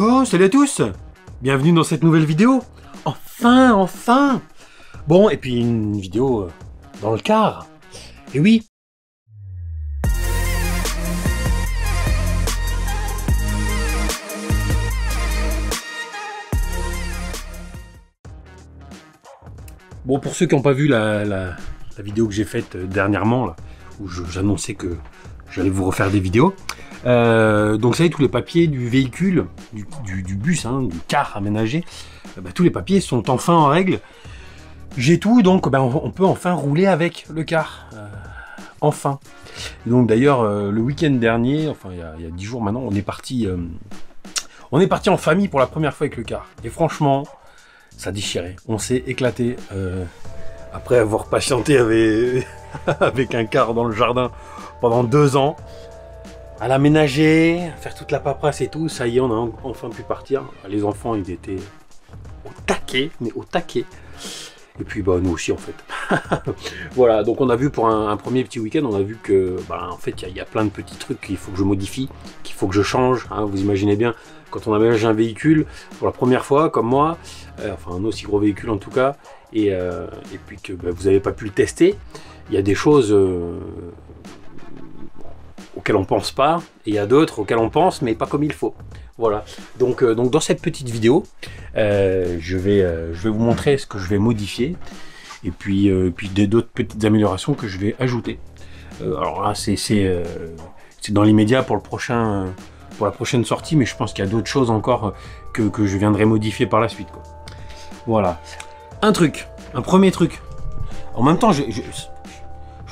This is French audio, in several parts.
Oh, salut à tous! Bienvenue dans cette nouvelle vidéo! Enfin! Bon, et puis une vidéo dans le car. Et oui! Bon, pour ceux qui n'ont pas vu la vidéo que j'ai faite dernièrement, là, où j'annonçais que j'allais vous refaire des vidéos, donc vous savez, tous les papiers du véhicule, du bus, hein, du car aménagé, tous les papiers sont enfin en règle. J'ai tout, donc on peut enfin rouler avec le car. Enfin. Et donc d'ailleurs, le week-end dernier, enfin il y a 10 jours maintenant, on est parti en famille pour la première fois avec le car. Et franchement, ça déchirait. On s'est éclaté après avoir patienté avec un car dans le jardin pendant 2 ans. À l'aménager, faire toute la paperasse et tout, ça y est, on a enfin pu partir. Les enfants, ils étaient au taquet, mais au taquet. Et puis nous aussi en fait. Voilà, donc on a vu pour un premier petit week-end, on a vu que en fait il y a plein de petits trucs qu'il faut que je modifie, qu'il faut que je change, hein. Vous imaginez bien, quand on aménage un véhicule pour la première fois, comme moi, enfin un aussi gros véhicule en tout cas, et puis que vous n'avez pas pu le tester, il y a des choses auxquelles on pense pas, et il y a d'autres auxquelles on pense, mais pas comme il faut. Voilà, donc dans cette petite vidéo, je vais vous montrer ce que je vais modifier, et puis d'autres petites améliorations que je vais ajouter. Alors là, c'est dans l'immédiat pour la prochaine sortie, mais je pense qu'il y a d'autres choses encore que je viendrai modifier par la suite, quoi. Voilà, un premier truc. En même temps, je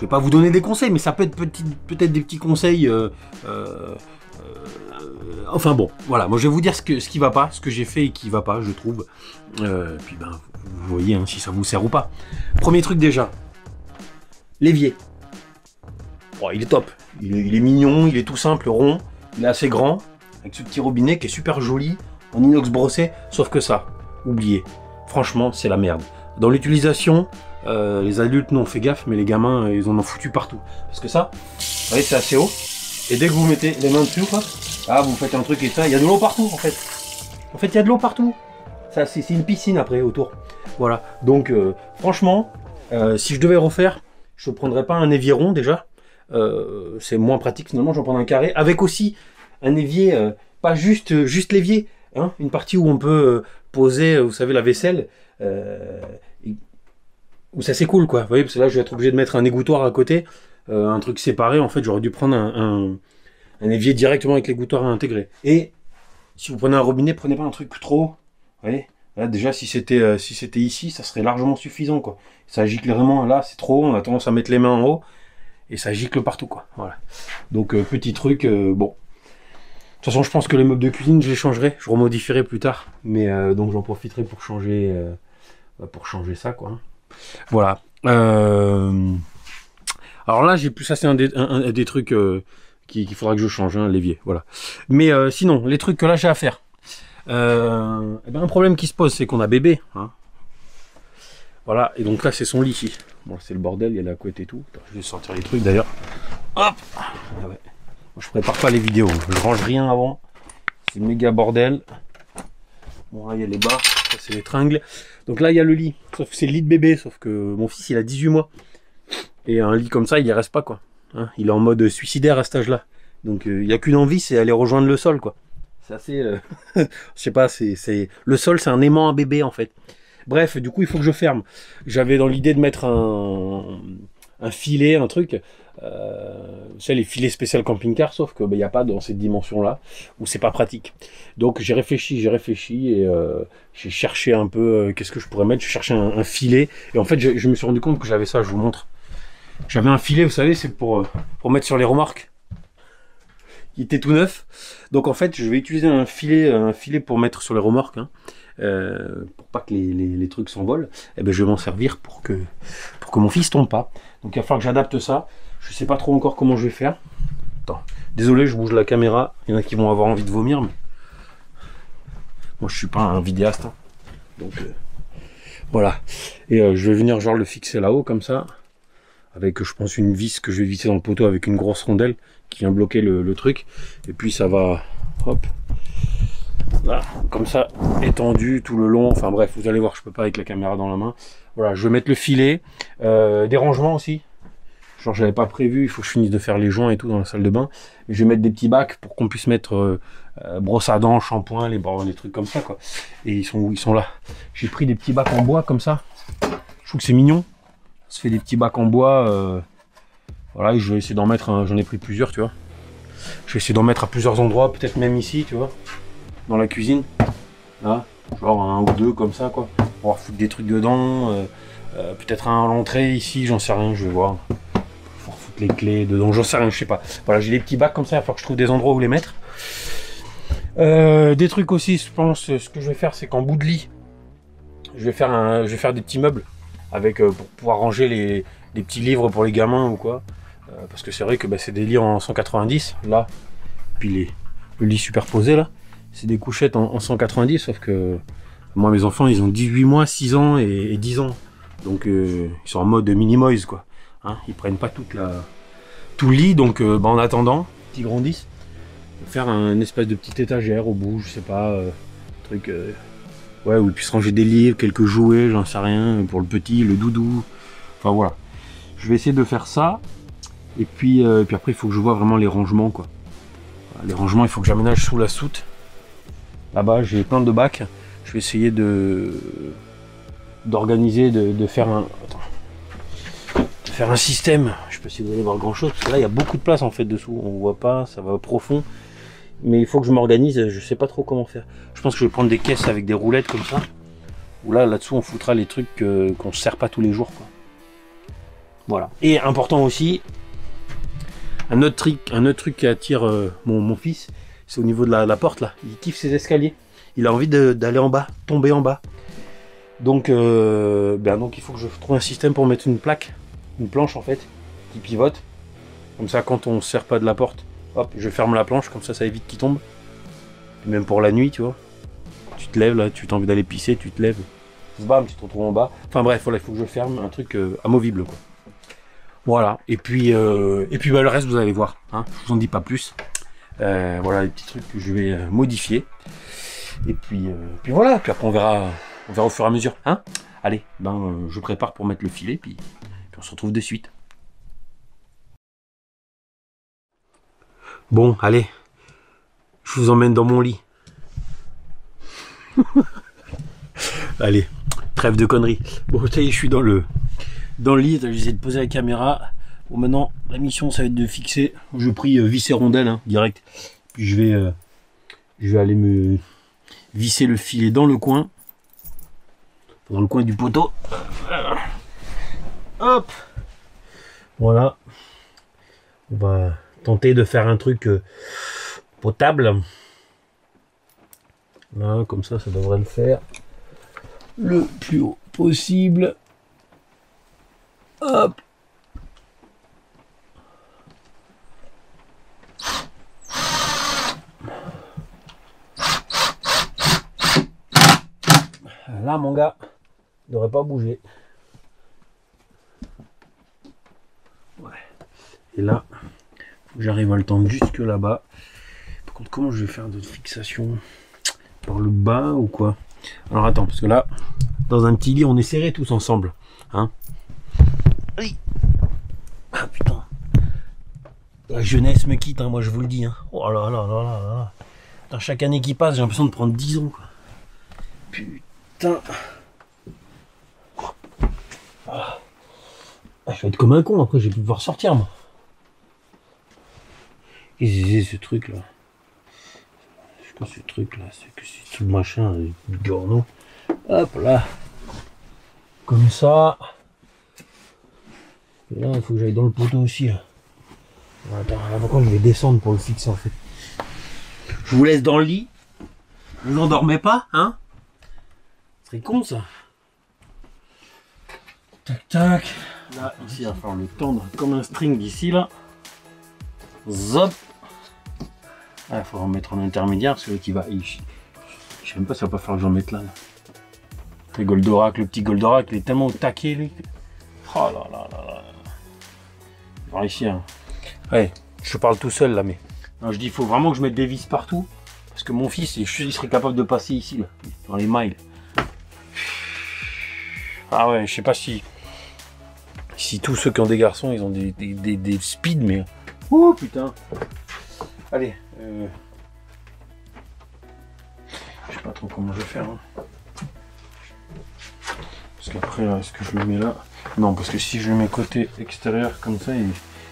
vais pas vous donner des conseils, mais ça peut être peut-être des petits conseils. Enfin bon, voilà, moi je vais vous dire ce qui va pas, ce que j'ai fait et qui va pas, je trouve. Puis vous voyez hein, si ça vous sert ou pas. Premier truc déjà, l'évier. Oh, il est top, il est mignon, il est tout simple, rond, il est assez grand, avec ce petit robinet qui est super joli, en inox brossé, sauf que ça, oubliez, franchement c'est la merde. Dans l'utilisation, les adultes n'ont fait gaffe, mais les gamins ils en ont foutu partout. Parce que ça, vous voyez, c'est assez haut, et dès que vous mettez les mains dessus, quoi, vous faites un truc et ça, il y a de l'eau partout en fait. En fait, il y a de l'eau partout. Ça, c'est une piscine après autour. Voilà. Donc, franchement, si je devais refaire, je ne prendrais pas un évier rond déjà. C'est moins pratique. Finalement, je vais prendre un carré avec aussi un évier, pas juste l'évier, hein, une partie où on peut poser, vous savez, la vaisselle. Où ça s'écoule, quoi. Vous voyez, parce que là, je vais être obligé de mettre un égouttoir à côté, un truc séparé. En fait, j'aurais dû prendre un évier directement avec l'égouttoir à intégrer. Et si vous prenez un robinet, prenez pas un truc trop. Vous voyez, là déjà si c'était ici, ça serait largement suffisant, quoi. Ça gicle vraiment, là c'est trop, on a tendance à mettre les mains en haut et ça gicle partout, quoi. Voilà. Donc petit truc, bon. De toute façon, je pense que les meubles de cuisine, je les changerai, je remodifierai plus tard. Mais donc j'en profiterai pour changer ça, quoi. Voilà. Alors là, j'ai plus ça, c'est un des trucs qu'il faudra que je change, hein, l'évier, voilà. Mais sinon, les trucs que là j'ai à faire. Un problème qui se pose, c'est qu'on a bébé, hein. Voilà, et donc là c'est son lit ici. Bon, c'est le bordel, il y a la couette et tout. Attends, je vais sortir les trucs d'ailleurs. Hop. Ah ouais. Moi, je prépare pas les vidéos, je range rien avant. C'est méga bordel. Bon, là il y a les barres, ça c'est les tringles. Donc là il y a le lit, sauf que c'est le lit de bébé, sauf que mon fils il a 18 mois. Et un lit comme ça, il y reste pas, quoi. Hein, il est en mode suicidaire à cet âge-là. Donc il n'y a qu'une envie, c'est aller rejoindre le sol, quoi. C'est assez... je sais pas, le sol, c'est un aimant à bébé, en fait. Bref, du coup, il faut que je ferme. J'avais dans l'idée de mettre un filet, un truc. Vous savez, les filets spécial camping-car, sauf que il n'y a pas dans cette dimension-là, où c'est pas pratique. Donc j'ai réfléchi, et j'ai cherché un peu qu'est-ce que je pourrais mettre. J'ai cherché un filet, et en fait, je me suis rendu compte que j'avais ça, je vous montre. J'avais un filet, vous savez, c'est pour mettre sur les remorques. Il était tout neuf. Donc en fait, je vais utiliser un filet pour mettre sur les remorques, hein, pour pas que les trucs s'envolent. Et je vais m'en servir pour que mon fils tombe pas. Donc il va falloir que j'adapte ça. Je sais pas trop encore comment je vais faire. Attends. Désolé, je bouge la caméra. Il y en a qui vont avoir envie de vomir, mais moi je suis pas un vidéaste, hein. Donc voilà. Et je vais venir genre le fixer là-haut comme ça. Avec, je pense, une vis que je vais visser dans le poteau avec une grosse rondelle qui vient bloquer le truc. Et puis ça va, hop, Voilà, comme ça, étendu tout le long. Enfin bref, vous allez voir, je peux pas avec la caméra dans la main. Voilà, je vais mettre le filet. Des rangements aussi. Genre, j'avais pas prévu, il faut que je finisse de faire les joints et tout dans la salle de bain. Et je vais mettre des petits bacs pour qu'on puisse mettre brosse à dents, shampoing, les trucs comme ça, quoi. Et ils sont où? Ils sont là. J'ai pris des petits bacs en bois comme ça. Je trouve que c'est mignon. Ça se fait des petits bacs en bois. Voilà, et je vais essayer d'en mettre, j'en ai pris plusieurs, tu vois. Je vais essayer d'en mettre à plusieurs endroits, peut-être même ici, tu vois. Dans la cuisine. Là, genre un ou deux comme ça, quoi. Pour pouvoir foutre des trucs dedans. Peut-être un à l'entrée ici, j'en sais rien, je vais voir. Pour foutre les clés dedans, j'en sais rien, je sais pas. Voilà, j'ai des petits bacs comme ça, il va falloir que je trouve des endroits où les mettre. Des trucs aussi, je pense, ce que je vais faire, c'est qu'en bout de lit, je vais faire des petits meubles avec pour pouvoir ranger les petits livres pour les gamins ou quoi. Parce que c'est vrai que bah, c'est des lits en 190 là, puis le lit superposé là, c'est des couchettes en 190, sauf que moi mes enfants ils ont 18 mois, 6 ans et 10 ans, donc ils sont en mode minimoise quoi, hein, ils prennent pas tout le lit, donc bah, en attendant qu'ils grandissent, faire un espèce de petite étagère au bout, je sais pas, truc ouais, où ils puissent ranger des livres, quelques jouets, j'en sais rien, pour le petit, le doudou, enfin voilà, je vais essayer de faire ça. Et puis après, il faut que je vois vraiment les rangements, quoi. Les rangements, il faut que j'aménage sous la soute. Là-bas, j'ai plein de bacs. Je vais essayer d'organiser, de faire un... Attends. De faire un système. Je peux essayer d'aller voir grand-chose, parce que là, il y a beaucoup de place, en fait, dessous. On voit pas, ça va profond. Mais il faut que je m'organise, je sais pas trop comment faire. Je pense que je vais prendre des caisses avec des roulettes, comme ça. Où là-dessous, on foutra les trucs qu'on ne sert pas tous les jours, quoi. Voilà. Et important aussi... Un autre truc qui attire mon fils, c'est au niveau de la porte là. Il kiffe ses escaliers. Il a envie d'aller en bas, tomber en bas. Donc, donc il faut que je trouve un système pour mettre une plaque, une planche en fait, qui pivote. Comme ça, quand on ne sert pas de la porte, hop, je ferme la planche, comme ça évite qu'il tombe. Et même pour la nuit, tu vois. Tu te lèves là, tu as envie d'aller pisser, tu te lèves. Bam, tu te retrouves en bas. Enfin bref, voilà, il faut que je ferme un truc amovible quoi. Voilà, et puis bah, le reste vous allez voir, hein. Je vous en dis pas plus. Voilà les petits trucs que je vais modifier. Et puis voilà, puis après on verra au fur et à mesure. Hein, allez, je prépare pour mettre le filet, puis on se retrouve de suite. Bon, allez, je vous emmène dans mon lit. Allez, trêve de conneries. Bon, ça y est, je suis dans le lit, j'essaie de poser la caméra. Bon, maintenant la mission ça va être de fixer. Je prie vis et rondelle hein, direct. Puis je vais aller me visser le filet dans le coin du poteau. Hop, voilà. On va tenter de faire un truc potable. Là, comme ça devrait le faire le plus haut possible. Hop. Là, mon gars, il n'aurait pas bougé. Ouais. Et là, j'arrive à le tendre jusque là-bas. Par contre, comment je vais faire de fixation? Par le bas ou quoi? Alors attends, parce que là, dans un petit lit, on est serrés tous ensemble. Hein? Oui. Ah putain. La jeunesse me quitte, hein, moi je vous le dis. Hein. Oh là là là là là. Putain, chaque année qui passe, j'ai l'impression de prendre 10 ans. Quoi. Putain. Ah. Je vais être comme un con, après je vais plus pouvoir sortir moi. Qu'est-ce que c'est ce truc là? C'est quoi ce truc là? C'est que c'est tout le machin, du gorno. Hop là. Comme ça. Et là, il faut que j'aille dans le poteau aussi. Là. Attends, là, pourquoi je vais descendre pour le fixer en fait? Je vous laisse dans le lit. Vous endormez pas, hein? Ce serait con ça. Tac tac. Là, ici, il va falloir le tendre comme un string ici là. Zop. Ah, il faut en mettre en intermédiaire, celui qui va. Je sais même pas si ça va pas falloir que j'en mette là. Le Goldorak, le petit Goldorak, il est tellement au taquet lui. Oh là là là là. Par ici, hein. Ouais, je parle tout seul là, mais. Non, je dis, il faut vraiment que je mette des vis partout. Parce que mon fils, il serait capable de passer ici, là, dans les mailles. Ah ouais, je sais pas si tous ceux qui ont des garçons, ils ont des speeds, mais... Oh putain. Allez. Je sais pas trop comment je vais faire. Hein. Parce qu'après, est-ce que je le mets là? Non, parce que si je le mets côté extérieur comme ça,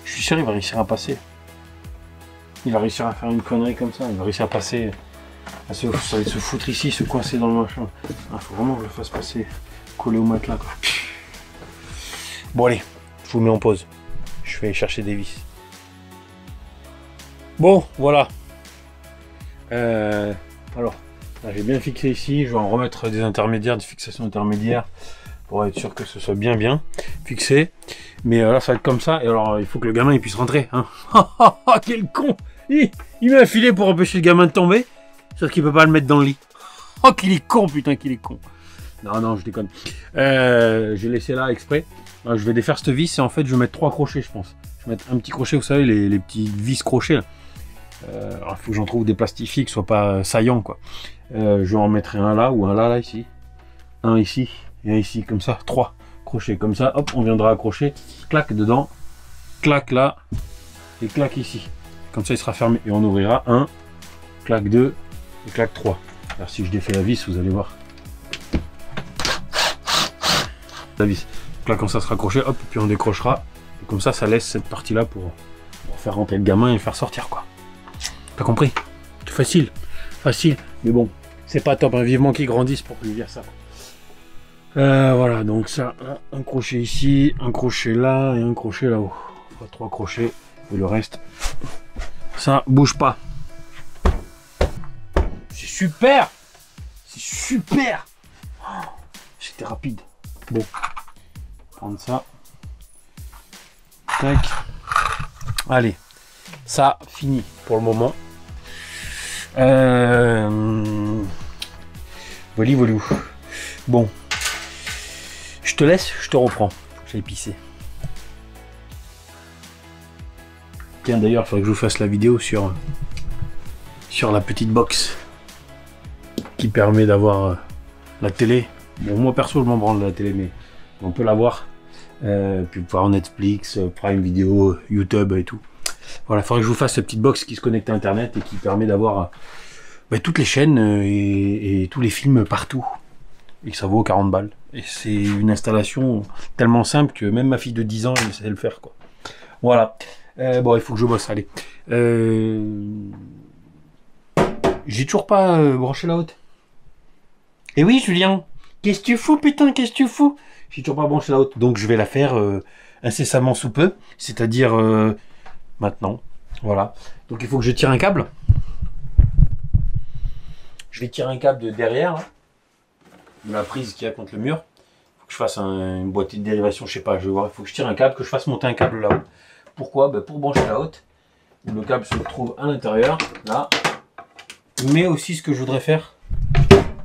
je suis sûr il va réussir à passer. Il va réussir à faire une connerie comme ça. Il va réussir à passer, à se foutre ici, se coincer dans le machin. Il faut vraiment que je le fasse passer, coller au matelas, quoi. Bon allez, je vous mets en pause. Je vais aller chercher des vis. Bon, voilà. Alors, là, j'ai bien fixé ici. Je vais en remettre des intermédiaires, des fixations intermédiaires, pour être sûr que ce soit bien fixé. Mais là, ça va être comme ça. Et alors, il faut que le gamin il puisse rentrer. Hein. Quel con! Il m'a filé pour empêcher le gamin de tomber. Sauf qu'il peut pas le mettre dans le lit. Oh, qu'il est con, putain, qu'il est con. Non, je déconne. J'ai laissé là exprès. Alors, je vais défaire cette vis et en fait, je vais mettre 3 crochets, je pense. Je vais mettre un petit crochet, vous savez, les petits vis crochets. Là. Alors, il faut que j'en trouve des plastifiés qui soient pas saillants, quoi. Je vais en mettre un là ou un là, ici. Un ici et un ici, comme ça. 3 crochets, comme ça. Hop, on viendra accrocher. Clac dedans. Clac là. Et clac ici. Comme ça, il sera fermé. Et on ouvrira 1, clac 2 et clac 3. Alors, si je défais la vis, vous allez voir. La vis. Donc là, quand ça sera accroché, hop, puis on décrochera. Et comme ça, ça laisse cette partie-là pour faire rentrer le gamin et le faire sortir, quoi. T'as compris? C'est facile. Facile. Mais bon, c'est pas top. Hein. Vivement qu'il grandisse pour lui dire ça. Voilà, donc ça, un crochet ici, un crochet là et un crochet là-haut. On fera 3 crochets. Et le reste, ça bouge pas. C'est super! C'est super! Oh, c'était rapide. Bon. Prendre ça. Tac. Allez. Ça, fini pour le moment. Voilà. Bon. Je te laisse, je te reprends. J'allais pisser. Tiens, d'ailleurs, il faudrait que je vous fasse la vidéo sur la petite box qui permet d'avoir la télé. Bon, moi perso, je m'en branle de la télé, mais on peut l'avoir. Puis pouvoir Netflix, Prime Video, YouTube et tout. Voilà, il faudrait que je vous fasse cette petite box qui se connecte à Internet et qui permet d'avoir toutes les chaînes et tous les films partout. Et que ça vaut 40 balles. Et c'est une installation tellement simple que même ma fille de 10 ans, elle sait le faire, quoi. Voilà. Bon, il faut que je bosse, allez. J'ai toujours pas branché la haute. Eh oui, Julien, qu'est-ce que tu fous, putain, qu'est-ce que tu fous? J'ai toujours pas branché la haute, donc je vais la faire incessamment sous peu, c'est-à-dire maintenant. Voilà. Donc il faut que je tire un câble. Je vais tirer un câble de derrière, hein, de la prise qu'il y a contre le mur. Il faut que je fasse une boîtier de dérivation, je sais pas, je vais voir. Il faut que je tire un câble, que je fasse monter un câble là-haut. Pourquoi? Pour brancher la haute. Le câble se trouve à l'intérieur, là. Mais aussi ce que je voudrais faire,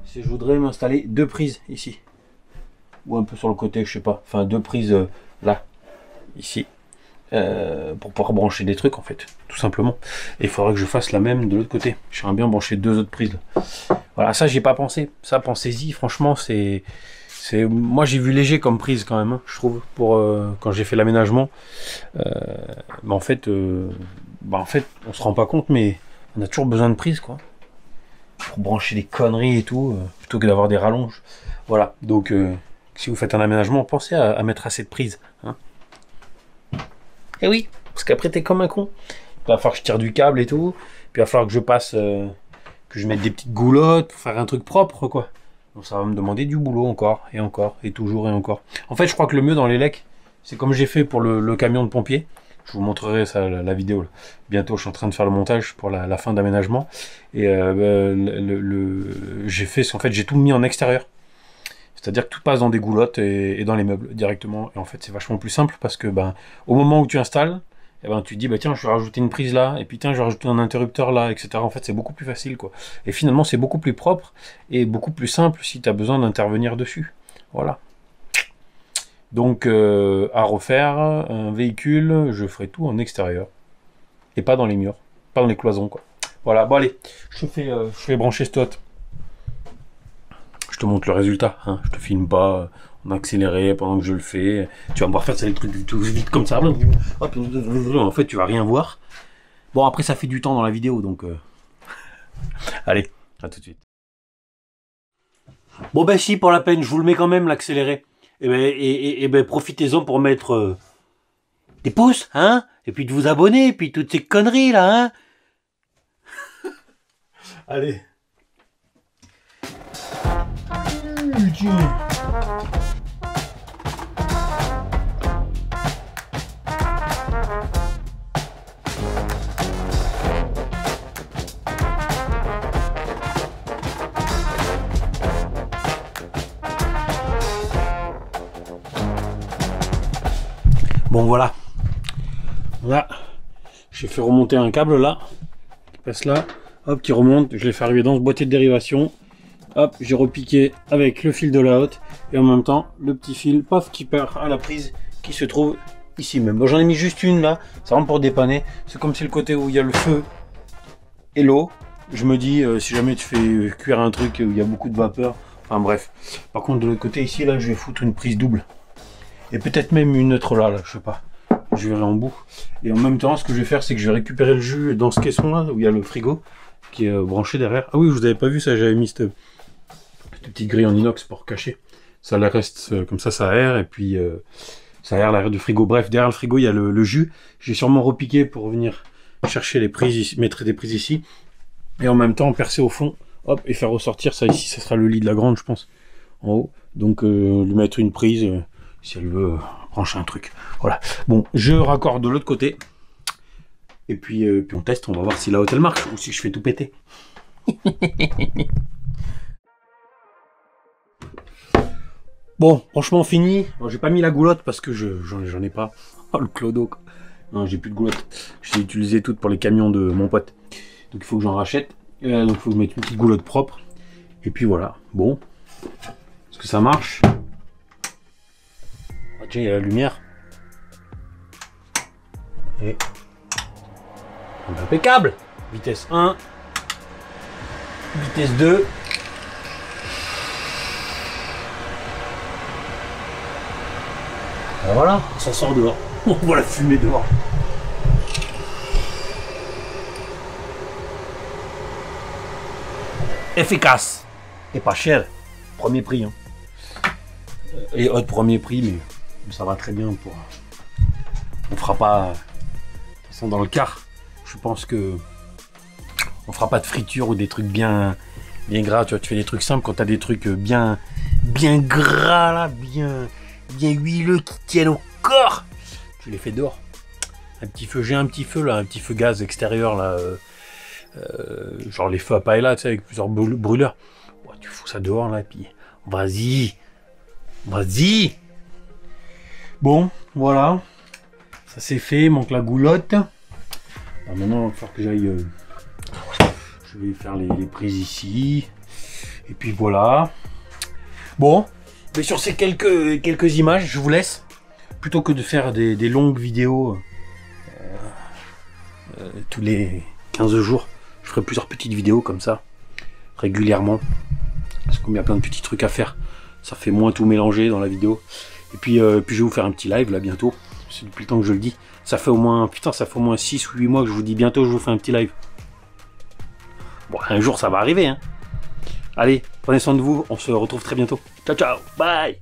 c'est que je voudrais m'installer 2 prises ici. Ou un peu sur le côté, je sais pas. Enfin, 2 prises là, ici. Pour pouvoir brancher des trucs en fait, tout simplement. Et il faudrait que je fasse la même de l'autre côté. J'aimerais bien brancher 2 autres prises. Là. Voilà, ça j'ai pas pensé. Ça, pensez-y, franchement, moi j'ai vu léger comme prise quand même, hein, je trouve, pour quand j'ai fait l'aménagement. En fait, on se rend pas compte, mais on a toujours besoin de prises, quoi. Pour brancher des conneries et tout, plutôt que d'avoir des rallonges. Voilà, donc si vous faites un aménagement, pensez à mettre assez de prises. Hein. Et oui, parce qu'après t'es comme un con. Il va falloir que je tire du câble et tout, puis il va falloir que je passe, que je mette des petites goulottes pour faire un truc propre, quoi. Donc ça va me demander du boulot encore, et toujours et encore. En fait, je crois que le mieux dans les lecs, c'est comme j'ai fait pour le camion de pompier. Je vous montrerai ça, la vidéo. Là. Bientôt, je suis en train de faire le montage pour la fin d'aménagement. Et j'ai fait, en fait, j'ai tout mis en extérieur. C'est-à-dire que tout passe dans des goulottes et dans les meubles directement. Et en fait, c'est vachement plus simple parce que au moment où tu installes, tu te dis, tiens, je vais rajouter une prise là, et puis tiens, je vais rajouter un interrupteur là, etc. En fait, c'est beaucoup plus facile, quoi. Et finalement, c'est beaucoup plus propre et beaucoup plus simple si tu as besoin d'intervenir dessus. Voilà. Donc, à refaire, un véhicule, je ferai tout en extérieur. Et pas dans les murs, pas dans les cloisons, quoi. Voilà, bon allez, je fais brancher ce tot. Je te montre le résultat, hein. Je te filme pas en accéléré pendant que je le fais. Tu vas me voir faire ça, les trucs tout vite comme ça. Hop, en fait, tu vas rien voir. Bon, après, ça fait du temps dans la vidéo, donc... Allez, à tout de suite. Bon ben si, pour la peine, je vous le mets quand même, l'accéléré. Et ben profitez-en pour mettre des pouces, hein, et puis de vous abonner, et puis toutes ces conneries là, hein. Allez. Bon voilà, là, j'ai fait remonter un câble là, qui passe là, hop, qui remonte, je l'ai fait arriver dans ce boîtier de dérivation, hop, j'ai repiqué avec le fil de la haute, et en même temps, le petit fil, paf, qui part à la prise, qui se trouve ici même. Bon, j'en ai mis juste une là, c'est vraiment pour dépanner, c'est comme c'est le côté où il y a le feu et l'eau, je me dis, si jamais tu fais cuire un truc où il y a beaucoup de vapeur, enfin bref. Par contre, de l'autre côté ici, là, je vais foutre une prise double. Et peut-être même une autre là, je sais pas. Je verrai en bout. Et en même temps, ce que je vais faire, c'est que je vais récupérer le jus dans ce caisson là, où il y a le frigo, qui est branché derrière. Ah oui, je vous avais pas vu ça, j'avais mis cette petite grille en inox pour cacher. Ça reste comme ça aère, et puis ça aère l'arrière du frigo. Bref, derrière le frigo, il y a le jus. J'ai sûrement repiqué pour venir chercher les prises ici, mettre des prises ici. Et en même temps, percer au fond, hop, et faire ressortir ça ici. Ça sera le lit de la grande, je pense, en haut. Donc, lui mettre une prise... si elle veut brancher un truc. Voilà. Bon, je raccorde de l'autre côté. Et puis on teste, on va voir si la haute elle marche ou si je fais tout péter. Bon, franchement fini. Bon, j'ai pas mis la goulotte parce que j'en ai pas. Oh le clodo. Non, j'ai plus de goulotte. J'ai utilisé toutes pour les camions de mon pote. Donc il faut que j'en rachète. Donc il faut que je mette une petite goulotte propre. Et puis voilà. Bon. Est-ce que ça marche? Il y a la lumière. Et impeccable. Vitesse 1. Vitesse 2. Et voilà, ça sort dehors. On voit la fumée dehors. Efficace. Et pas cher. Premier prix. Hein. Et autre premier prix, mais ça va très bien pour... On fera pas... De toute façon, dans le car, je pense que... On fera pas de friture ou des trucs bien gras. Tu vois, tu fais des trucs simples quand tu as des trucs bien gras, là, bien huileux, qui tiennent au corps. Tu les fais dehors. Un petit feu, j'ai un petit feu, là, un petit feu gaz extérieur, là. Genre les feux à paella, tu sais, avec plusieurs brûleurs. Ouais, tu fous ça dehors, là, et puis... Vas-y. Vas-y. Bon, voilà. Ça c'est fait, il manque la goulotte. Alors maintenant, il va falloir que j'aille... je vais faire les prises ici. Et puis voilà. Bon, mais sur ces quelques images, je vous laisse. Plutôt que de faire des longues vidéos tous les 15 jours, je ferai plusieurs petites vidéos comme ça, régulièrement. Parce qu'il y a plein de petits trucs à faire. Ça fait moins tout mélanger dans la vidéo. Et puis, je vais vous faire un petit live là bientôt. C'est depuis le temps que je le dis. Ça fait au moins, putain, ça fait au moins 6 ou 8 mois que je vous dis bientôt je vous fais un petit live. Bon, un jour ça va arriver, hein. Allez, prenez soin de vous, on se retrouve très bientôt. Ciao, ciao, bye.